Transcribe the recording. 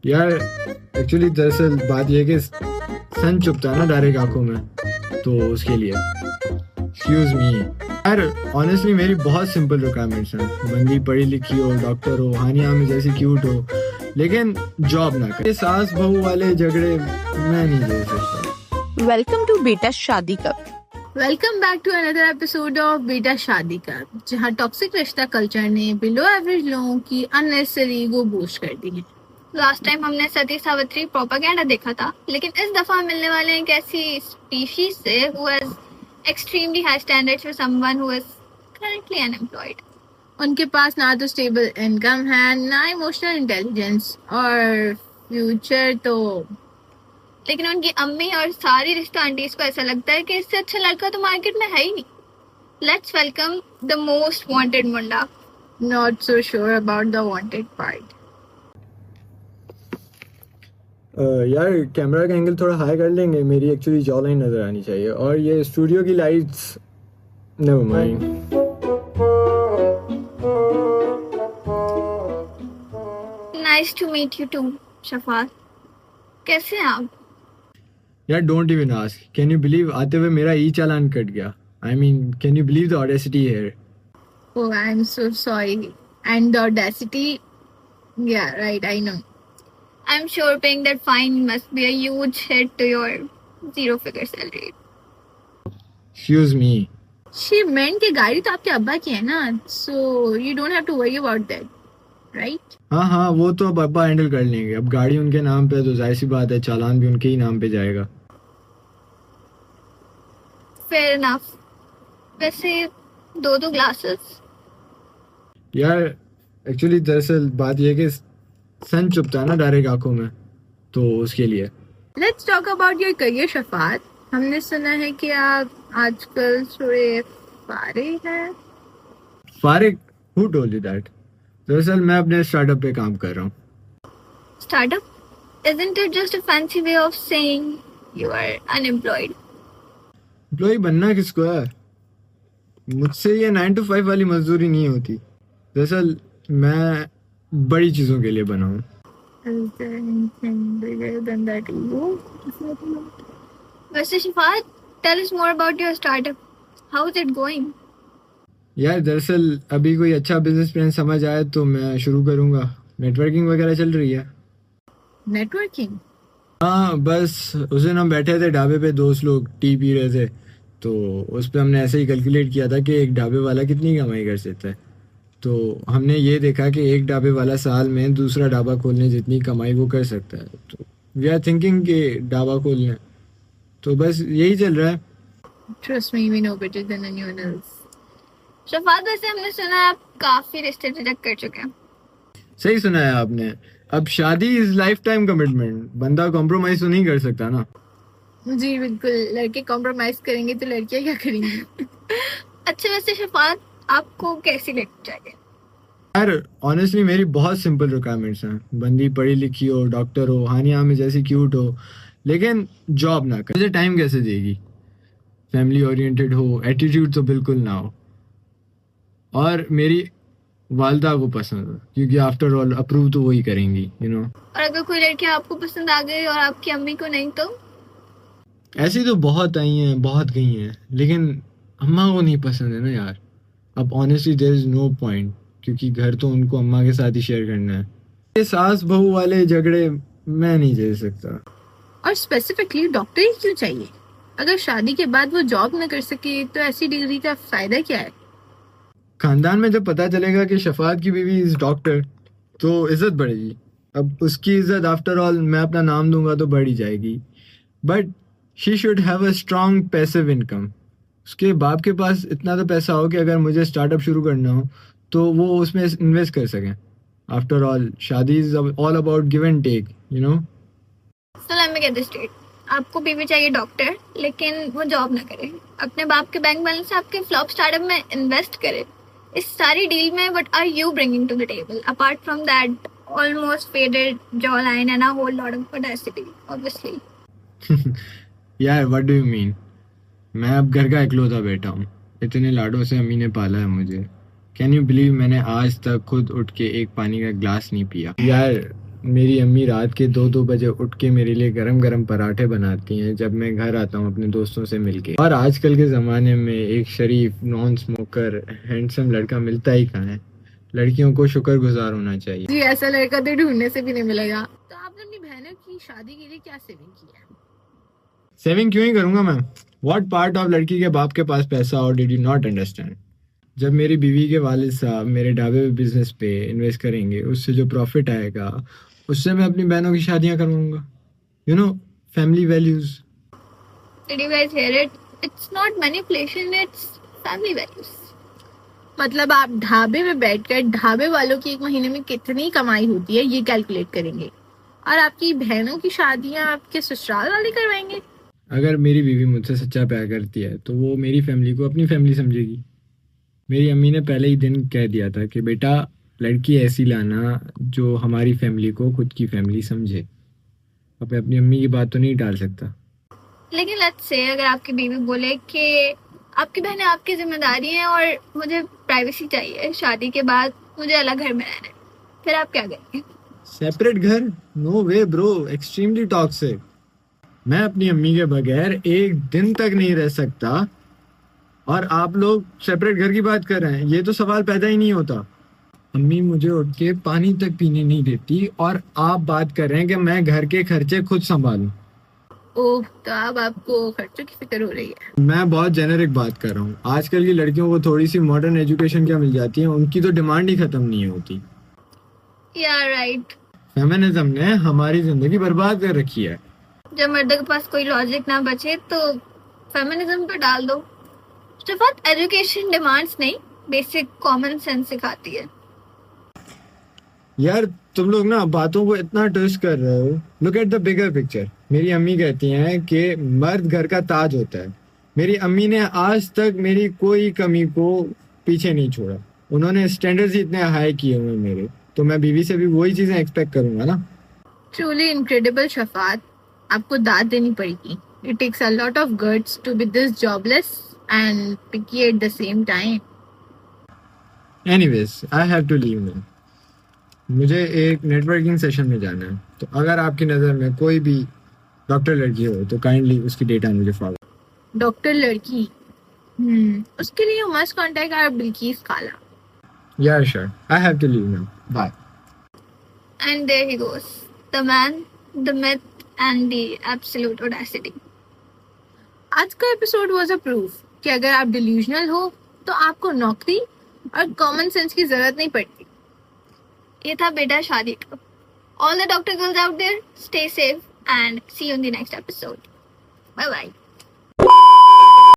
यार एक्चुअली दरअसल बात यह है कि सन चुभता है ना डायरेक्ट आंखों में, तो उसके लिए एक्सक्यूज मी यार। ऑनेस्टली मेरी बहुत सिंपल रिक्वायरमेंट्स हैं। बंदी पढ़ी लिखी हो, डॉक्टर हो, हानिया में जैसी क्यूट हो, लेकिन जॉब ना करे। सास बहू वाले झगड़े मैं नहीं दे सकता। Welcome to Beta Shaadi Kab. Welcome back to another episode of Beta Shaadi का, जहां टॉक्सिक रिश्ता कल्चर ने बिलो एवरेज लोगों की अननेसेसरी ईगो बूस्ट कर दी है। लास्ट टाइम हमने सती सावित्री प्रोपेगेंडा देखा था, लेकिन इस दफा मिलने वाले एक ऐसी स्पीशीज से who has extremely high standards for someone who is currently unemployed. उनके पास ना तो स्टेबल इनकम है, ना इमोशनल इंटेलिजेंस और फ्यूचर तो। लेकिन उनकी अम्मी और सारी रिश्ता आंटीज को ऐसा लगता है कि इससे अच्छा लड़का तो मार्केट में है ही नहीं। Let's welcome the most wanted Munda. Not so sure about the wanted part. यार कैमरा का एंगल थोड़ा हाई कर लेंगे, मेरी एक्चुअली जॉ लाइन नजर आनी चाहिए, और ये स्टूडियो की lights never mind. Nice to meet you too Shafat. कैसे हैं आप? यार don't even ask, can you believe आते हुए मेरा ई चालान कट गया। I mean can you believe the audacity here. Oh, I'm so sorry. And the audacity. Yeah, right, I know. I'm sure paying that fine must be a huge hit to your zero-figure salary. Excuse me. She meant कि गाड़ी तो आपके अब्बा की है ना, so you don't have to worry about that, right? हाँ, वो तो अब अब्बा हैंडल कर लेंगे। अब गाड़ी उनके नाम पे है तो जाहिर सी बात है चालान भी उनके ही नाम पे जाएगा। Fair enough. वैसे दो ग्लासेस। यार एक्चुअली दरअसल बात यह है कि सन चुभता है ना डायरेक्ट आंखों में, तो उसके लिए। Let's talk about your career, Shafat. हमने सुना है कि आप आजकल थोड़े फारिग हैं। फारिग? Who told you that? दरअसल मैं अपने स्टार्टअप पे काम कर रहा हूँ। Startup? Isn't it just a fancy way of saying you are unemployed? Employ बनना किसको है? मुझसे ये 9 to 5 वाली मजदूरी नहीं होती। दरअसल मैं बड़ी चीजों के लिए बना हूँ। Is there anything bigger than that ego? वैसे शिफात, tell us more about your startup. How is it going? यार दरअसल अभी कोई अच्छा बिजनेस प्लान समझ आए तो मैं शुरू करूँगा। नेटवर्किंग वगैरह चल रही है। Networking? हाँ, बस उस दिन हम बैठे थे ढाबे पे, दोस्त लोग टी पी रहे थे, तो उस पर हमने ऐसे ही कैलकुलेट किया था कि एक ढाबे वाला कितनी कमाई कर सकता है। तो हमने ये देखा कि एक ढाबे वाला साल में दूसरा ढाबा खोलने जितनी कमाई वो कर सकता है। तो वी आर थिंकिंग कि ढाबा खोल लें। तो बस यही चल रहा है। Trust me, we know better than anyone else. Shafat, वैसे हमने सुना है आप काफी रिश्ते रिजेक्ट कर चुके हैं। सही सुना है आपने। अब शादी इज लाइफ टाइम कमिटमेंट, बंदा कॉम्प्रोमाइज तो नहीं कर सकता ना। जी बिल्कुल, लड़के कॉम्प्रोमाइज करेंगे तो लड़कियां क्या करेंगी? अच्छा, वैसे शफात आपको कैसी लड़की चाहिए? यार ऑनेस्टली मेरी बहुत सिंपल रिक्वायरमेंट्स हैं। बंदी पढ़ी लिखी हो, डॉक्टर हो, हानिया में जैसी क्यूट हो, लेकिन जॉब ना करे। मुझे टाइम कैसे देगी? फैमिली ओरिएंटेड हो, एटीट्यूड तो बिल्कुल ना हो, और मेरी वालदा को पसंद हो, क्योंकि आफ्टर ऑल अप्रूव तो वही करेंगी, यू नो। और अगर कोई लड़की आपको पसंद आ गई और आपकी अम्मी को नहीं तो? ऐसी तो बहुत आई हैं, बहुत गई हैं, लेकिन अम्मा को नहीं पसंद है ना यार। अब honestly there is no point, क्योंकि घर तो उनको अम्मा के साथ ही शेयर करना है। ये सास बहू वाले झगड़े मैं नहीं झेल सकता। और स्पेसिफिकली डॉक्टर ही क्यों चाहिए? अगर शादी के बाद वो जॉब न कर सके तो ऐसी डिग्री का फायदा क्या है? खानदान में जब पता चलेगा कि शफात की बीवी इज डॉक्टर तो इज्जत बढ़ेगी। अब उसकी इज्जत आफ्टर ऑल मैं अपना नाम दूंगा तो बढ़ ही जाएगी, but she should have a strong passive income. उसके बाप के पास इतना तो पैसा हो कि अगर मुझे स्टार्टअप शुरू करना हो तो वो उसमें इन्वेस्ट कर सकें। After all shaadi is all about give and take, you know. So let me get this straight. आपको बीवी चाहिए डॉक्टर, लेकिन वो जॉब ना करे, अपने बाप के बैंक बैलेंस से आपके फ्लॉप स्टार्टअप में इन्वेस्ट करे। इस सारी डील में what are you bringing to the table apart from that almost faded jaw line and a whole lot of audacity obviously? यार व्हाट डू यू मीन? मैं अब घर का इकलौता बेटा हूँ। इतने लाडों से अम्मी ने पाला है मुझे। कैन यू बिलीव मैंने आज तक खुद उठ के एक पानी का ग्लास नहीं पिया। यार मेरी अम्मी रात के 2-2 बजे उठ के मेरे लिए गरम गरम पराठे बनाती हैं जब मैं घर आता हूँ अपने दोस्तों से मिलके। और आजकल के ज़माने में एक शरीफ नॉन स्मोकर हैंडसम लड़का मिलता ही कहाँ है। लड़कियों को शुक्रगुजार होना चाहिए। जी ऐसा लड़का तो ढूंढने से भी नहीं मिलेगा। तो आपने अपनी बहनों की शादी के लिए क्या सेविंग की है? सेविंग क्यों ही करूंगा मैं? व्हाट पार्ट ऑफ लड़की के बाप के पास पैसा और डिड यू नॉट अंडरस्टैंड? जब मेरी बीवी के वालिद साहब मेरे ढाबे बिजनेस पे इन्वेस्ट करेंगे, उससे जो प्रॉफिट आएगा उससे मैं अपनी बहनों की शादियां करवाऊंगा। You know, family values. Did you guys hear it? It's not manipulation, it's family values. मतलब आप ढाबे में बैठकर ढाबे वालों की एक महीने में कितनी कमाई होती है ये कैलकुलेट करेंगे और आपकी बहनों की शादियां आपके ससुराल वाले करवाएंगे। अगर मेरी बीवी मुझसे सच्चा प्यार करती है तो वो मेरी फैमिली को अपनी फैमिली समझेगी। मेरी अम्मी ने पहले ही दिन कह दिया था कि बेटा, लड़की ऐसी लाना जो हमारी फैमिली को खुद की फैमिली समझे। अब मैं अपनी अम्मी की बात तो नहीं टाल सकता। लेकिन लेट्स से अगर आपकी बीवी बोले कि आपकी बहनें आपकी जिम्मेदारी हैं और मुझे प्राइवेसी चाहिए, शादी के बाद मुझे अलग घर में रहना है, फिर आप क्या करेंगे? सेपरेट घर? No way bro, extremely toxic. मैं अपनी अम्मी के बगैर एक दिन तक नहीं रह सकता और आप लोग सेपरेट घर की बात कर रहे हैं। ये तो सवाल पैदा ही नहीं होता। अम्मी मुझे उठ के पानी तक पीने नहीं देती और आप बात कर रहे हैं कि मैं घर के खर्चे खुद संभालूं। ओह, तो अब आपको खर्चों की फिक्र हो रही है। मैं बहुत जेनेरिक बात कर रहा हूँ। आजकल की लड़कियों को थोड़ी सी मॉडर्न एजुकेशन क्या मिल जाती है, उनकी तो डिमांड ही खत्म नहीं होती। या राइट। फेमिनिज्म ने हमारी जिंदगी बर्बाद कर रखी है। जब मर्द के पास कोई लॉजिक ना बचे तो फेमिनिज्म पे डाल दो। सिर्फ एजुकेशन डिमांड्स नहीं, बेसिक कॉमन सेंस सिखाती है। यार तुम लोग ना बातों को इतना ट्विस्ट कर रहे हो। Look at the bigger picture. मेरी अम्मी कहती हैं कि मर्द घर का ताज होता है। मेरी अम्मी ने आज तक मेरी कोई कमी को पीछे नहीं छोड़ा। उन्होंने स्टैंडर्ड्स ही इतने हाई किए हुए मेरे, तो मैं बीवी से भी वही चीजें एक्सपेक्ट करूंगा ना। ट्रूली इनक्रेडिबल शफात, आपको दाद देनी पड़ेगी। It takes a lot of guts to be this jobless and picky at the same time. Anyways, I have to leave now. मुझे एक नेटवर्किंग सेशन में जाना है, तो अगर आपकी नज़र में कोई भी डॉक्टर लड़की हो तो काइंडली उसकी डेटा मुझे फॉरवर्ड। डॉक्टर लड़की, उसके लिए मस्ट कांटेक्ट आवर बिल्किस खाला। Yeah sure, I have to leave now, bye. And there he goes, the man, the myth, and the absolute audacity. आज का एपिसोड वाज अ प्रूफ कि अगर आप डिल्यूजनल हो तो आपको नौकरी और कॉमन सेंस की जरूरत नहीं पड़ती। ये था बेटा शादी का। All the doctor girls out there, stay safe and see you in the next episode. Bye bye.